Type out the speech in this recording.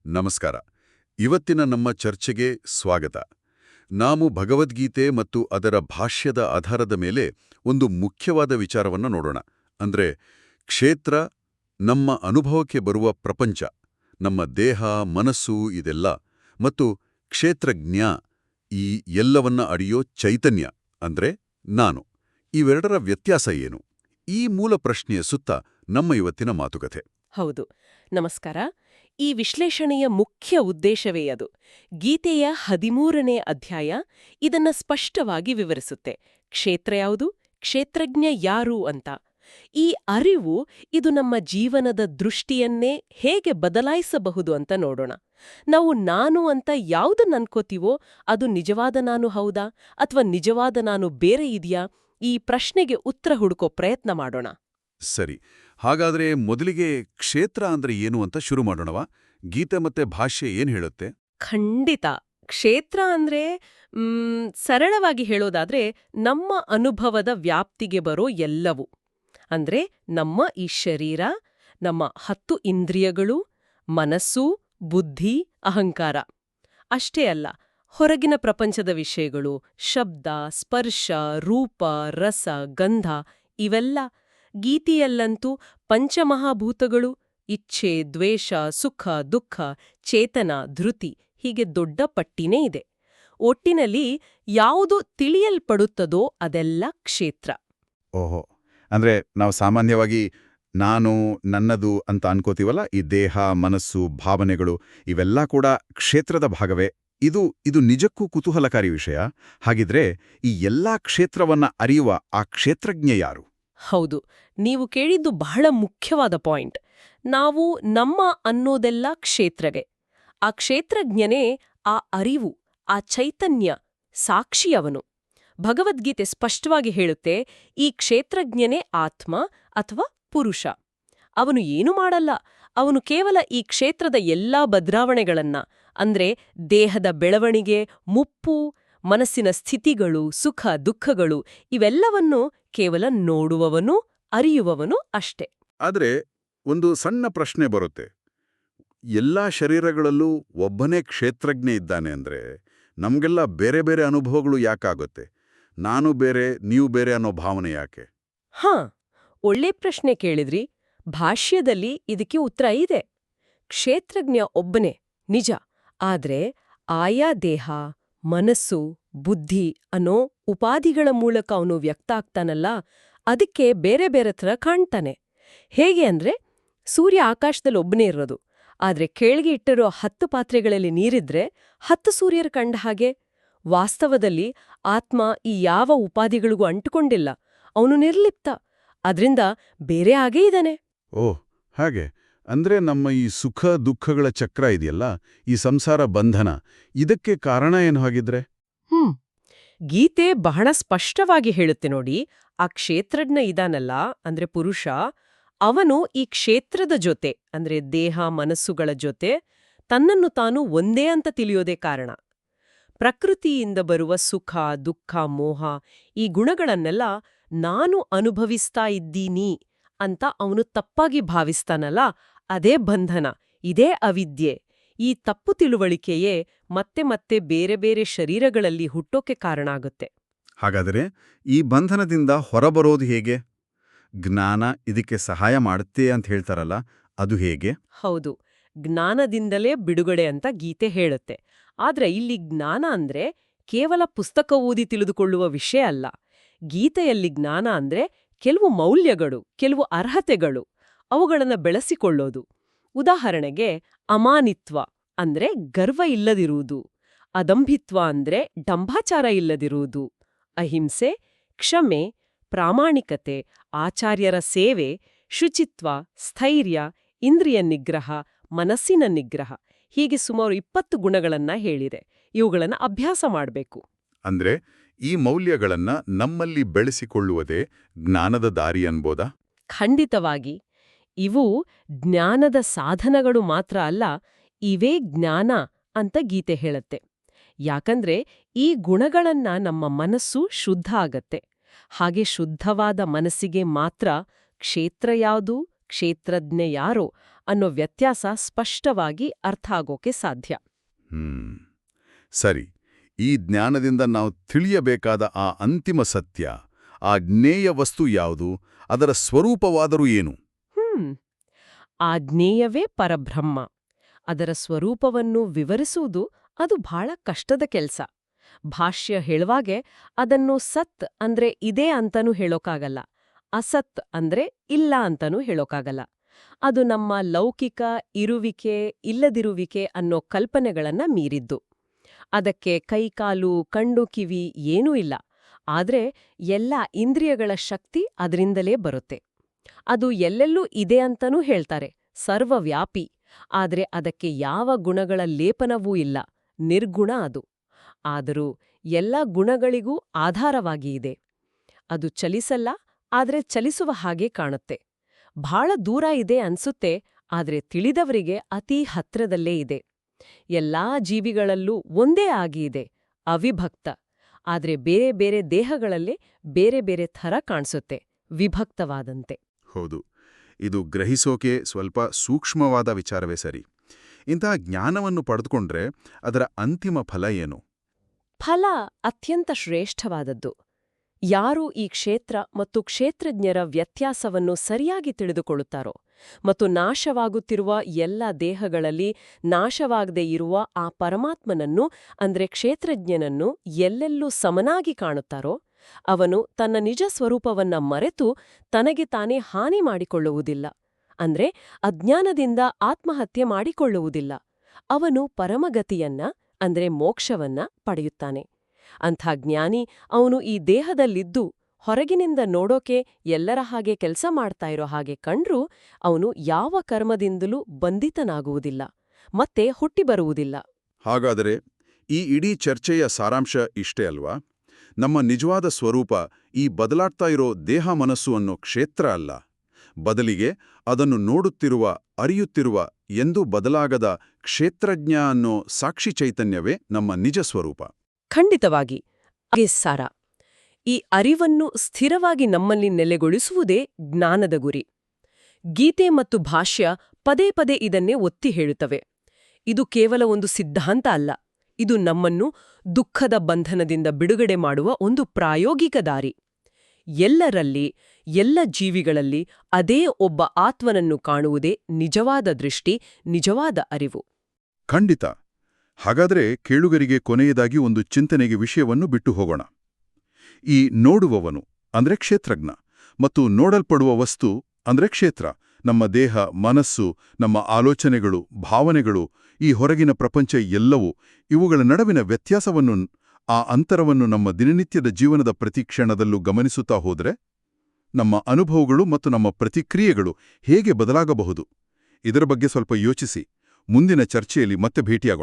ನಮಸ್ಕಾರ. ಇವತ್ತಿನ ನಮ್ಮ ಚರ್ಚೆಗೆ ಸ್ವಾಗತ. ನಾವು ಭಗವದ್ಗೀತೆ ಮತ್ತು ಅದರ ಭಾಷ್ಯದ ಆಧಾರದ ಮೇಲೆ ಒಂದು ಮುಖ್ಯವಾದ ವಿಚಾರವನ್ನು ನೋಡೋಣ. ಅಂದ್ರೆ, ಕ್ಷೇತ್ರ ನಮ್ಮ ಅನುಭವಕ್ಕೆ ಬರುವ ಪ್ರಪಂಚ, ನಮ್ಮ ದೇಹ, ಮನಸ್ಸು ಇದೆಲ್ಲ, ಮತ್ತು ಕ್ಷೇತ್ರಜ್ಞ ಈ ಎಲ್ಲವನ್ನ ಅಡಿಯೋ ಚೈತನ್ಯ ಅಂದ್ರೆ ನಾನು. ಇವೆರಡರ ವ್ಯತ್ಯಾಸ ಏನು? ಈ ಮೂಲ ಪ್ರಶ್ನೆಯ ಸುತ್ತ ನಮ್ಮ ಇವತ್ತಿನ ಮಾತುಕತೆ. ಹೌದು. ನಮಸ್ಕಾರ. ಈ ವಿಶ್ಲೇಷಣೆಯ ಮುಖ್ಯ ಉದ್ದೇಶವೇ ಅದು. ಗೀತೆಯ 13ನೇ ಅಧ್ಯಾಯ ಇದನ್ನ ಸ್ಪಷ್ಟವಾಗಿ ವಿವರಿಸುತ್ತೆ. ಕ್ಷೇತ್ರ ಯಾವುದು, ಕ್ಷೇತ್ರಜ್ಞ ಯಾರು ಅಂತ. ಈ ಅರಿವು ಇದು ನಮ್ಮ ಜೀವನದ ದೃಷ್ಟಿಯನ್ನೇ ಹೇಗೆ ಬದಲಾಯಿಸಬಹುದು ಅಂತ ನೋಡೋಣ. ನಾವು ನಾನು ಅಂತ ಯಾವುದನ್ನ ಅನ್ಕೋತೀವೋ ಅದು ನಿಜವಾದ ನಾನು ಹೌದಾ ಅಥವಾ ನಿಜವಾದ ನಾನು ಬೇರೆ ಇದೆಯಾ, ಈ ಪ್ರಶ್ನೆಗೆ ಉತ್ತರ ಹುಡುಕೋ ಪ್ರಯತ್ನ ಮಾಡೋಣ. ಸರಿ, ಹಾಗಾದ್ರೆ ಮೊದಲಿಗೆ ಕ್ಷೇತ್ರ ಅಂದ್ರೆ ಏನು ಅಂತ ಶುರು ಮಾಡೋಣವಾ? ಗೀತೆ ಮತ್ತೆ ಭಾಷ್ಯ ಏನ್ ಹೇಳುತ್ತೆ? ಖಂಡಿತ. ಕ್ಷೇತ್ರ ಅಂದ್ರೆ ಸರಳವಾಗಿ ಹೇಳೋದಾದ್ರೆ ನಮ್ಮ ಅನುಭವದ ವ್ಯಾಪ್ತಿಗೆ ಬರೋ ಎಲ್ಲವೂ. ಅಂದ್ರೆ ನಮ್ಮ ಈ ಶರೀರ, ನಮ್ಮ 10 ಇಂದ್ರಿಯಗಳು, ಮನಸ್ಸು, ಬುದ್ಧಿ, ಅಹಂಕಾರ. ಅಷ್ಟೇ ಅಲ್ಲ, ಹೊರಗಿನ ಪ್ರಪಂಚದ ವಿಷಯಗಳು, ಶಬ್ದ, ಸ್ಪರ್ಶ, ರೂಪ, ರಸ, ಗಂಧ ಇವೆಲ್ಲ. ಗೀತೆಯಲ್ಲಂತೂ ಪಂಚಮಹಾಭೂತಗಳು, ಇಚ್ಛೆ, ದ್ವೇಷ, ಸುಖ, ದುಃಖ, ಚೇತನ, ಧೃತಿ ಹೀಗೆ ದೊಡ್ಡ ಪಟ್ಟಿನೇ ಇದೆ. ಒಟ್ಟಿನಲ್ಲಿ ಯಾವುದು ತಿಳಿಯಲ್ಪಡುತ್ತದೋ ಅದೆಲ್ಲ ಕ್ಷೇತ್ರ. ಓಹೋ, ಅಂದ್ರೆ ನಾವು ಸಾಮಾನ್ಯವಾಗಿ ನಾನು, ನನ್ನದು ಅಂತ ಅನ್ಕೋತೀವಲ್ಲ, ಈ ದೇಹ, ಮನಸ್ಸು, ಭಾವನೆಗಳು ಇವೆಲ್ಲ ಕೂಡ ಕ್ಷೇತ್ರದ ಭಾಗವೇ. ಇದು ನಿಜಕ್ಕೂ ಕುತೂಹಲಕಾರಿ ವಿಷಯ. ಹಾಗಿದ್ರೆ ಈ ಎಲ್ಲಾ ಕ್ಷೇತ್ರವನ್ನ ಅರಿಯುವ ಆ ಕ್ಷೇತ್ರಜ್ಞ ಯಾರು? ಹೌದು, ನೀವು ಕೇಳಿದ್ದು ಬಹಳ ಮುಖ್ಯವಾದ ಪಾಯಿಂಟ್. ನಾವು ನಮ್ಮ ಅನ್ನೋದೆಲ್ಲ ಕ್ಷೇತ್ರಗೆ. ಆ ಕ್ಷೇತ್ರಜ್ಞನೇ ಆ ಅರಿವು, ಆ ಚೈತನ್ಯ, ಸಾಕ್ಷಿಯವನು. ಭಗವದ್ಗೀತೆ ಸ್ಪಷ್ಟವಾಗಿ ಹೇಳುತ್ತೆ, ಈ ಕ್ಷೇತ್ರಜ್ಞನೇ ಆತ್ಮ ಅಥವಾ ಪುರುಷ. ಅವನು ಏನು ಮಾಡಲ್ಲ, ಅವನು ಕೇವಲ ಈ ಕ್ಷೇತ್ರದ ಎಲ್ಲಾ ಬದಲಾವಣೆಗಳನ್ನ, ಅಂದ್ರೆ ದೇಹದ ಬೆಳವಣಿಗೆ, ಮುಪ್ಪು, ಮನಸ್ಸಿನ ಸ್ಥಿತಿಗಳು, ಸುಖ ದುಃಖಗಳು ಇವೆಲ್ಲವನ್ನೂ ಕೇವಲ ನೋಡುವವನು, ಅರಿಯುವವನು ಅಷ್ಟೇ. ಆದ್ರೆ ಒಂದು ಸಣ್ಣ ಪ್ರಶ್ನೆ ಬರುತ್ತೆ. ಎಲ್ಲಾ ಶರೀರಗಳಲ್ಲೂ ಒಬ್ಬನೇ ಕ್ಷೇತ್ರಜ್ಞ ಇದ್ದಾನೆ ಅಂದ್ರೆ ನಮ್ಗೆಲ್ಲ ಬೇರೆ ಬೇರೆ ಅನುಭವಗಳು ಯಾಕಾಗುತ್ತೆ? ನಾನು ಬೇರೆ, ನೀವು ಬೇರೆ ಅನ್ನೋ ಭಾವನೆ ಯಾಕೆ? ಒಳ್ಳೆ ಪ್ರಶ್ನೆ ಕೇಳಿದ್ರಿ. ಭಾಷ್ಯದಲ್ಲಿ ಇದಕ್ಕೆ ಉತ್ತರ ಇದೆ. ಕ್ಷೇತ್ರಜ್ಞ ಒಬ್ಬನೇ, ನಿಜ. ಆದ್ರೆ ಆಯಾ ದೇಹ, ಮನಸ್ಸು, ಬುದ್ಧಿ ಅನ್ನೋ ಉಪಾಧಿಗಳ ಮೂಲಕ ಅವನು ವ್ಯಕ್ತ ಆಗ್ತಾನಲ್ಲ, ಅದಕ್ಕೆ ಬೇರೆ ಬೇರೆ ಥರ ಕಾಣ್ತಾನೆ. ಹೇಗೆ ಅಂದ್ರೆ, ಸೂರ್ಯ ಆಕಾಶದಲ್ಲಿ ಒಬ್ಬನೇ ಇರೋದು, ಆದ್ರೆ ಕೆಳಗೆ ಇಟ್ಟಿರೋ 10 ಪಾತ್ರೆಗಳಲ್ಲಿ ನೀರಿದ್ರೆ 10 ಸೂರ್ಯರ ಕಂಡ ಹಾಗೆ. ವಾಸ್ತವದಲ್ಲಿ ಆತ್ಮ ಈ ಯಾವ ಉಪಾಧಿಗಳಿಗೂ ಅಂಟುಕೊಂಡಿಲ್ಲ, ಅವನು ನಿರ್ಲಿಪ್ತ. ಅದ್ರಿಂದ ಬೇರೆ ಆಗೇ ಇದ್ದಾನೆ. ಓಹ್, ಹಾಗೆ. ಅಂದ್ರೆ ನಮ್ಮ ಈ ಸುಖ ದುಃಖಗಳ ಚಕ್ರ ಇದೆಯಲ್ಲ, ಈ ಸಂಸಾರ ಬಂಧನ, ಇದಕ್ಕೆ ಕಾರಣ ಏನು ಹಾಗಿದ್ರೆ? ಗೀತೆ ಬಹಳ ಸ್ಪಷ್ಟವಾಗಿ ಹೇಳುತ್ತೆ ನೋಡಿ. ಆ ಕ್ಷೇತ್ರಜ್ಞ ಇದಾನಲ್ಲ, ಅಂದ್ರೆ ಪುರುಷ, ಅವನು ಈ ಕ್ಷೇತ್ರದ ಜೊತೆ, ಅಂದ್ರೆ ದೇಹ ಮನಸ್ಸುಗಳ ಜೊತೆ ತನ್ನನ್ನು ತಾನು ಒಂದೇ ಅಂತ ತಿಳಿಯೋದೇ ಕಾರಣ. ಪ್ರಕೃತಿಯಿಂದ ಬರುವ ಸುಖ ದುಃಖ ಮೋಹ ಈ ಗುಣಗಳನ್ನೆಲ್ಲ ನಾನು ಅನುಭವಿಸ್ತಾ ಇದ್ದೀನಿ ಅಂತ ಅವನು ತಪ್ಪಾಗಿ ಭಾವಿಸ್ತಾನಲ್ಲ, ಅದೇ ಬಂಧನ, ಇದೇ ಅವಿದ್ಯೆ. ಈ ತಪ್ಪು ತಿಳುವಳಿಕೆಯೇ ಮತ್ತೆ ಮತ್ತೆ ಬೇರೆ ಬೇರೆ ಶರೀರಗಳಲ್ಲಿ ಹುಟ್ಟೋಕೆ ಕಾರಣ ಆಗುತ್ತೆ. ಹಾಗಾದರೆ ಈ ಬಂಧನದಿಂದ ಹೊರಬರೋದು ಹೇಗೆ? ಜ್ಞಾನ ಇದಕ್ಕೆ ಸಹಾಯ ಮಾಡುತ್ತೆ ಅಂತ ಹೇಳ್ತಾರಲ್ಲ, ಅದು ಹೇಗೆ? ಹೌದು, ಜ್ಞಾನದಿಂದಲೇ ಬಿಡುಗಡೆ ಅಂತ ಗೀತೆ ಹೇಳುತ್ತೆ. ಆದ್ರೆ ಇಲ್ಲಿ ಜ್ಞಾನ ಅಂದ್ರೆ ಕೇವಲ ಪುಸ್ತಕ ಓದಿ ತಿಳಿದುಕೊಳ್ಳುವ ವಿಷಯ ಅಲ್ಲ. ಗೀತೆಯಲ್ಲಿ ಜ್ಞಾನ ಅಂದ್ರೆ ಕೆಲವು ಮೌಲ್ಯಗಳು, ಕೆಲವು ಅರ್ಹತೆಗಳು, ಅವುಗಳನ್ನ ಬೆಳೆಸಿಕೊಳ್ಳೋದು. ಉದಾಹರಣೆಗೆ, ಅಮಾನಿತ್ವ ಅಂದ್ರೆ ಗರ್ವ ಇಲ್ಲದಿರುವುದು, ಅದಂಭಿತ್ವ ಅಂದ್ರೆ ಡಂಭಾಚಾರ ಇಲ್ಲದಿರುವುದು, ಅಹಿಂಸೆ, ಕ್ಷಮೆ, ಪ್ರಾಮಾಣಿಕತೆ, ಆಚಾರ್ಯರ ಸೇವೆ, ಶುಚಿತ್ವ, ಸ್ಥೈರ್ಯ, ಇಂದ್ರಿಯ ನಿಗ್ರಹ, ಮನಸ್ಸಿನ ನಿಗ್ರಹ ಹೀಗೆ ಸುಮಾರು 20 ಗುಣಗಳನ್ನ ಹೇಳಿದೆ. ಇವುಗಳನ್ನ ಅಭ್ಯಾಸ ಮಾಡಬೇಕು. ಅಂದ್ರೆ ಈ ಮೌಲ್ಯಗಳನ್ನ ನಮ್ಮಲ್ಲಿ ಬೆಳೆಸಿಕೊಳ್ಳುವುದೇ ಜ್ಞಾನದ ದಾರಿ ಅನ್ಬೋದಾ? ಖಂಡಿತವಾಗಿ. ಇವು ಜ್ಞಾನದ ಸಾಧನಗಳು ಮಾತ್ರ ಅಲ್ಲ, ಇವೇ ಜ್ಞಾನ ಅಂತ ಗೀತೆ ಹೇಳುತ್ತೆ. ಯಾಕಂದ್ರೆ ಈ ಗುಣಗಳನ್ನ ನಮ್ಮ ಮನಸ್ಸು ಶುದ್ಧ ಆಗತ್ತೆ. ಹಾಗೆ ಶುದ್ಧವಾದ ಮನಸ್ಸಿಗೆ ಮಾತ್ರ ಕ್ಷೇತ್ರ ಯಾವುದು, ಕ್ಷೇತ್ರಜ್ಞ ಯಾರೋ ಅನ್ನೋ ವ್ಯತ್ಯಾಸ ಸ್ಪಷ್ಟವಾಗಿ ಅರ್ಥ ಆಗೋಕೆ ಸಾಧ್ಯ. ಸರಿ, ಈ ಜ್ಞಾನದಿಂದ ನಾವು ತಿಳಿಯಬೇಕಾದ ಆ ಅಂತಿಮ ಸತ್ಯ, ಆ ಜ್ಞೇಯ ವಸ್ತು ಯಾವುದು, ಅದರ ಸ್ವರೂಪವಾದರೂ ಏನು? ಆ ಜ್ಞೇಯವೇ ಪರಬ್ರಹ್ಮ. ಅದರ ಸ್ವರೂಪವನ್ನು ವಿವರಿಸುವುದು ಅದು ಬಹಳ ಕಷ್ಟದ ಕೆಲ್ಸ. ಭಾಷ್ಯ ಹೇಳುವಾಗೆ ಅದನ್ನು ಸತ್ ಅಂದ್ರೆ ಇದೆ ಅಂತನೂ ಹೇಳೋಕ್ಕಾಗಲ್ಲ, ಅಸತ್ ಅಂದ್ರೆ ಇಲ್ಲ ಅಂತನೂ ಹೇಳೋಕ್ಕಾಗಲ್ಲ. ಅದು ನಮ್ಮ ಲೌಕಿಕ ಇರುವಿಕೆ ಇಲ್ಲದಿರುವಿಕೆ ಅನ್ನೋ ಕಲ್ಪನೆಗಳನ್ನ ಮೀರಿದ್ದು. ಅದಕ್ಕೆ ಕೈಕಾಲು ಕಣ್ಣು ಕಿವಿ ಏನೂ ಇಲ್ಲ, ಆದ್ರೆ ಎಲ್ಲ ಇಂದ್ರಿಯಗಳ ಶಕ್ತಿ ಅದರಿಂದಲೇ ಬರುತ್ತೆ. ಅದು ಎಲ್ಲೆಲ್ಲೂ ಇದೆ ಅಂತನೂ ಹೇಳ್ತಾರೆ, ಸರ್ವವ್ಯಾಪಿ. ಆದ್ರೆ ಅದಕ್ಕೆ ಯಾವ ಗುಣಗಳ ಲೇಪನವೂ ಇಲ್ಲ, ನಿರ್ಗುಣ ಅದು. ಆದರೂ ಎಲ್ಲ ಗುಣಗಳಿಗೂ ಆಧಾರವಾಗಿ ಇದೆ. ಅದು ಚಲಿಸಲ್ಲ, ಆದ್ರೆ ಚಲಿಸುವ ಹಾಗೆ ಕಾಣುತ್ತೆ. ಬಹಳ ದೂರ ಇದೆ ಅನ್ಸುತ್ತೆ, ಆದ್ರೆ ತಿಳಿದವರಿಗೆ ಅತೀ ಹತ್ರದಲ್ಲೇ ಇದೆ. ಎಲ್ಲಾ ಜೀವಿಗಳಲ್ಲೂ ಒಂದೇ ಆಗಿ ಇದೆ, ಅವಿಭಕ್ತ. ಆದ್ರೆ ಬೇರೆ ಬೇರೆ ದೇಹಗಳಲ್ಲೇ ಬೇರೆ ಬೇರೆ ಥರ ಕಾಣಿಸುತ್ತೆ, ವಿಭಕ್ತವಾದಂತೆ. ಹೌದು, ಇದು ಗ್ರಹಿಸೋಕೆ ಸ್ವಲ್ಪ ಸೂಕ್ಷ್ಮವಾದ ವಿಚಾರವೇ ಸರಿ. ಇಂತಹ ಜ್ಞಾನವನ್ನು ಪಡೆದುಕೊಂಡ್ರೆ ಅದರ ಅಂತಿಮ ಫಲ ಏನು? ಫಲ ಅತ್ಯಂತ ಶ್ರೇಷ್ಠವಾದದ್ದು. ಯಾರು ಈ ಕ್ಷೇತ್ರ ಮತ್ತು ಕ್ಷೇತ್ರಜ್ಞರ ವ್ಯತ್ಯಾಸವನ್ನು ಸರಿಯಾಗಿ ತಿಳಿದುಕೊಳ್ಳುತ್ತಾರೋ ಮತ್ತು ನಾಶವಾಗುತ್ತಿರುವ ಎಲ್ಲ ದೇಹಗಳಲ್ಲಿ ನಾಶವಾಗದೇ ಇರುವ ಆ ಪರಮಾತ್ಮನನ್ನು ಅಂದ್ರೆ ಕ್ಷೇತ್ರಜ್ಞನನ್ನು ಎಲ್ಲೆಲ್ಲೂ ಸಮನಾಗಿ ಕಾಣುತ್ತಾರೋ ಅವನು ತನ್ನ ನಿಜ ಸ್ವರೂಪವನ್ನ ಮರೆತು ತನಗೆ ತಾನೇ ಹಾನಿ ಮಾಡಿಕೊಳ್ಳುವುದಿಲ್ಲ. ಅಂದ್ರೆ ಅಜ್ಞಾನದಿಂದ ಆತ್ಮಹತ್ಯೆ ಮಾಡಿಕೊಳ್ಳುವುದಿಲ್ಲ. ಅವನು ಪರಮಗತಿಯನ್ನ ಅಂದ್ರೆ ಮೋಕ್ಷವನ್ನ ಪಡೆಯುತ್ತಾನೆ. ಅಂಥ ಜ್ಞಾನಿ ಅವನು ಈ ದೇಹದಲ್ಲಿದ್ದು ಹೊರಗಿನಿಂದ ನೋಡೋಕೆ ಎಲ್ಲರ ಹಾಗೆ ಕೆಲಸ ಮಾಡ್ತಾ ಇರೋ ಹಾಗೆ ಕಂಡ್ರೂ ಅವನು ಯಾವ ಕರ್ಮದಿಂದಲೂ ಬಂಧಿತನಾಗುವುದಿಲ್ಲ, ಮತ್ತೆ ಹುಟ್ಟಿ ಬರುವುದಿಲ್ಲ. ಹಾಗಾದರೆ ಈ ಇಡೀ ಚರ್ಚೆಯ ಸಾರಾಂಶ ಇಷ್ಟೇ ಅಲ್ವಾ? ನಮ್ಮ ನಿಜವಾದ ಸ್ವರೂಪ ಈ ಬದಲಾಗ್ತಾ ಇರೋ ದೇಹ ಮನಸ್ಸು ಅನ್ನೋ ಕ್ಷೇತ್ರ ಅಲ್ಲ, ಬದಲಿಗೆ ಅದನ್ನು ನೋಡುತ್ತಿರುವ ಅರಿಯುತ್ತಿರುವ ಎಂದೂ ಬದಲಾಗದ ಕ್ಷೇತ್ರಜ್ಞ ಅನ್ನೋ ಸಾಕ್ಷಿ ಚೈತನ್ಯವೇ ನಮ್ಮ ನಿಜ ಸ್ವರೂಪ. ಖಂಡಿತವಾಗಿ ಅದೇ ಸಾರ. ಈ ಅರಿವನ್ನು ಸ್ಥಿರವಾಗಿ ನಮ್ಮಲ್ಲಿ ನೆಲೆಗೊಳಿಸುವುದೇ ಜ್ಞಾನದ ಗುರಿ. ಗೀತೆ ಮತ್ತು ಭಾಷ್ಯ ಪದೇ ಪದೇ ಇದನ್ನೇ ಒತ್ತಿ ಹೇಳುತ್ತವೆ. ಇದು ಕೇವಲ ಒಂದು ಸಿದ್ಧಾಂತ ಅಲ್ಲ, ಇದು ನಮ್ಮನ್ನು ದುಃಖದ ಬಂಧನದಿಂದ ಬಿಡುಗಡೆ ಮಾಡುವ ಒಂದು ಪ್ರಾಯೋಗಿಕ ದಾರಿ. ಎಲ್ಲರಲ್ಲಿ ಎಲ್ಲ ಜೀವಿಗಳಲ್ಲಿ ಅದೇ ಒಬ್ಬ ಆತ್ಮನನ್ನು ಕಾಣುವುದೇ ನಿಜವಾದ ದೃಷ್ಟಿ, ನಿಜವಾದ ಅರಿವು. ಖಂಡಿತ. ಹಾಗಾದರೆ ಕೇಳುಗರಿಗೆ ಕೊನೆಯದಾಗಿ ಒಂದು ಚಿಂತನೆಗೆ ವಿಷಯವನ್ನು ಬಿಟ್ಟು ಹೋಗೋಣ. ಈ ನೋಡುವವನು ಅಂದ್ರೆ ಕ್ಷೇತ್ರಜ್ಞ ಮತ್ತು ನೋಡಲ್ಪಡುವ ವಸ್ತು ಅಂದ್ರೆ ಕ್ಷೇತ್ರ, ನಮ್ಮ ದೇಹ ಮನಸ್ಸು, ನಮ್ಮ ಆಲೋಚನೆಗಳು ಭಾವನೆಗಳು, ಈ ಹೊರಗಿನ ಪ್ರಪಂಚ ಎಲ್ಲವೂ, ಇವುಗಳ ನಡುವಿನ ವ್ಯತ್ಯಾಸವನ್ನು, ಆ ಅಂತರವನ್ನು ನಮ್ಮ ದಿನನಿತ್ಯದ ಜೀವನದ ಪ್ರತಿ ಕ್ಷಣದಲ್ಲೂ ಗಮನಿಸುತ್ತಾ ಹೋದರೆ ನಮ್ಮ ಅನುಭವಗಳು ಮತ್ತು ನಮ್ಮ ಪ್ರತಿಕ್ರಿಯೆಗಳು ಹೇಗೆ ಬದಲಾಗಬಹುದು? ಇದರ ಬಗ್ಗೆ ಸ್ವಲ್ಪ ಯೋಚಿಸಿ. ಮುಂದಿನ ಚರ್ಚೆಯಲ್ಲಿ ಮತ್ತೆ ಭೇಟಿಯಾಗೋಣ.